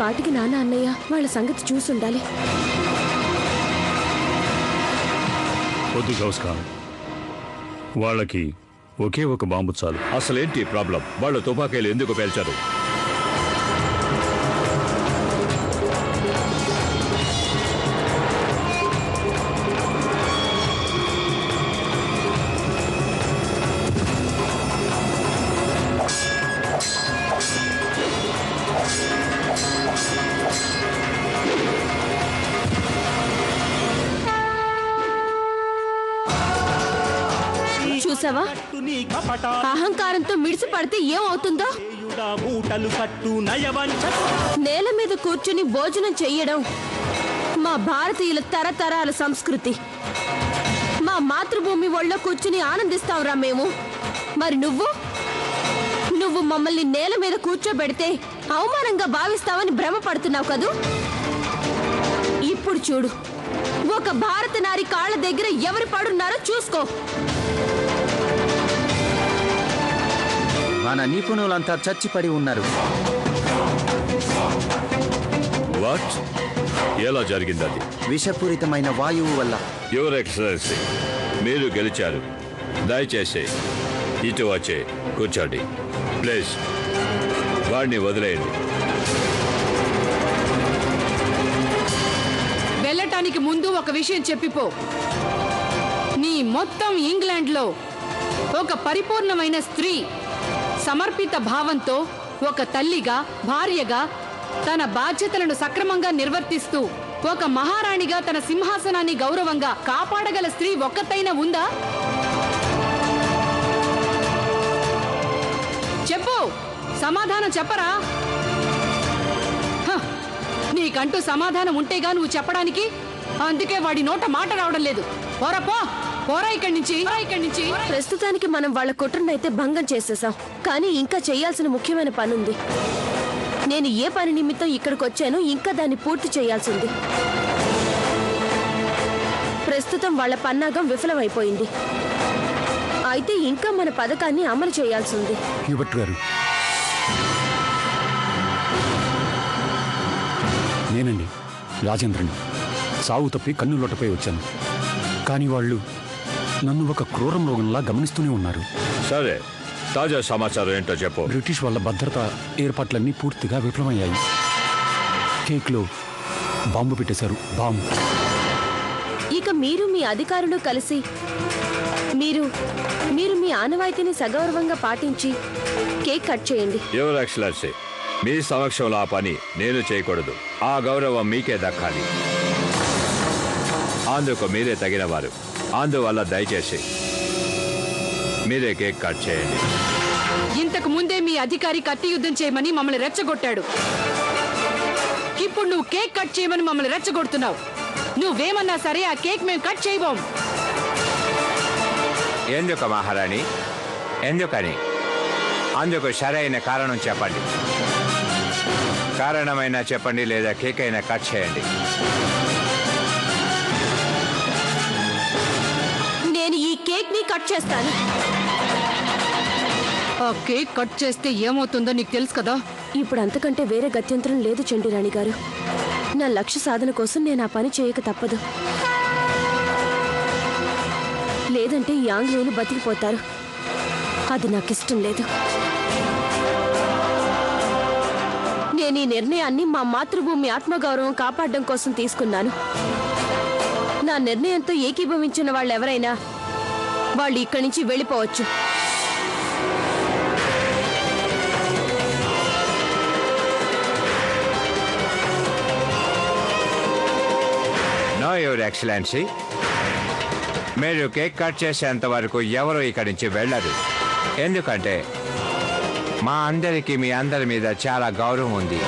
పాటికి నాన్న అన్నయ్య వాళ్ళ సంగతి చూసుండాలి. వద్దు గౌస్ ఖాన్, వాళ్ళకి ఒకే ఒక బాంబు చాలు. అసలేంటి ప్రాబ్లం? వాళ్ళు తుపాకీలు ఎందుకు పేల్చారు? చూసావా, అహంకారంతో మిడిసి పడితే ఏమవుతుందో. నేల మీద కూర్చుని భోజనం చెయ్యడం మా భారతీయుల తరతరాల సంస్కృతి. మా మాతృభూమి ఒళ్ళో కూర్చుని ఆనందిస్తావురా మేము. మరి నువ్వు మమ్మల్ని నేల మీద కూర్చోబెడితే అవమానంగా భావిస్తావని భ్రమపడుతున్నావు కదూ. ఇప్పుడు చూడు, ఒక భారత నారి కాళ్ళ దగ్గర ఎవరు పడున్నారో చూసుకో. మన నిపుణులంతా చచ్చిపడి ఉన్నారు. వాట్? ఎలా జరిగింది అది? విషపూరితమైన వాయువు వల్ల. యువర్ ఎక్సలెన్సీ, మీరు గెలిచారు. దయచేసి ఇటు వచ్చే కూర్చోండి ప్లీజ్. వాడిని వదిలేయండి. వెళ్ళటానికి ముందు ఒక విషయం చెప్పిపో. నీ మొత్తం ఇంగ్లాండ్లో ఒక పరిపూర్ణమైన స్త్రీ సమర్పిత భావంతో ఒక తల్లిగా, భార్యగా తన బాధ్యతలను సక్రమంగా నిర్వర్తిస్తూ ఒక మహారాణిగా తన సింహాసనాన్ని గౌరవంగా కాపాడగల స్త్రీ ఒక్కతైనా ఉందా? చెప్పు, సమాధానం చెప్పరా? నీకంటూ సమాధానం ఉంటేగా నువ్వు చెప్పడానికి. అందుకే వాడి నోట మాట రావడం లేదు. పోరా ఇక్కడి నుంచి. ప్రస్తుతానికి మనం వాళ్ళ కుట్రనైతే భంగం చేసేసాం, కానీ ఇంకా చేయాల్సిన ముఖ్యమైన పని ఉంది. నేను ఏ పని నిమిత్తం ఇక్కడికి వచ్చానో ఇంకా దాన్ని పూర్తి చేయాల్సింది. ప్రస్తుతం వాళ్ళ పన్నాగం విఫలమైపోయింది. అయితే ఇంకా మన పథకాన్ని అమలు చేయాల్సింది. హ్యూబర్ట్ గారు, నేనండి రాజేంద్రని. సావు తప్పి కన్నులోటపై వచ్చాను, కానీ వాళ్ళు నన్ను ఒక క్రూర మృగంలా గమనిస్తూనే ఉన్నారు. సరే, తాజా సమాచారం ఏంటో చెప్పు. బ్రిటిష్ వాళ్ళ భద్రతా ఏర్పాట్లన్నీ పూర్తిగా విఫలమయ్యాయి. కేక్లో బాంబు పెట్టేశారు. బాంబు. ఇక మీరు మీ అధికారులు కలిసి మీరు మీ ఆనవాయితీని సగౌరవంగా పాటించి కేక్ కట్ చేయండి. యువర్ ఎక్సలెన్సీ, మీ సమక్షంలో ఆ పని నేను చేయకూడదు. ఆ గౌరవం మీకే దక్కాలి. అందుకు మీరే తగినవారు. అందువల్ల దయచేసి మీరే కేక్ కట్ చేయండి. ఇంతకు ముందే మీ అధికారి కత్తి యుద్ధం చేయమని మమ్మల్ని రెచ్చగొట్టాడు. ఇప్పుడు నువ్వు కేక్ కట్ చేయమని మమ్మల్ని రెచ్చగొడుతున్నావు. నువ్వేమన్నా సరే ఆ కేక్ మేము కట్ చేయబోం. ఎందుకు మహారాణి? ఎందుకని? అందుకు సరైన కారణం చెప్పండి. కారణమైనా చెప్పండి, లేదా కేక్ అయినా కట్ చేయండి. నేను ఈ కేక్ ని కట్ చేస్తాను. ఆ కేక్ కట్ చేస్తే ఏమవుతుందో నీకు తెలుసు కదా. ఇప్పుడు అంతకంటే వేరే గత్యంతరం లేదు చండీరాణి గారు. నా లక్ష్య సాధన కోసం నేను ఆ పని చేయక తప్పదు. లేదంటే ఈ ఆంగ్లేయులు బతికిపోతారు. అది నాకు ఇష్టం లేదు. నేను ఈ నిర్ణయాన్ని మా మాతృభూమి ఆత్మగౌరవం కాపాడడం కోసం తీసుకున్నాను. నా నిర్ణయంతో ఏకీభవించిన వాళ్ళు ఎవరైనా వాళ్ళు ఇక్కడి నుంచి వెళ్ళిపోవచ్చు. నో యువర్ ఎక్సలెన్సీ, మీరు కేక్ కట్ చేసేంత వరకు ఎవరు ఇక్కడి నుంచి వెళ్ళరు. ఎందుకంటే మా అందరికీ మీ అందరి మీద చాలా గౌరవం ఉంది.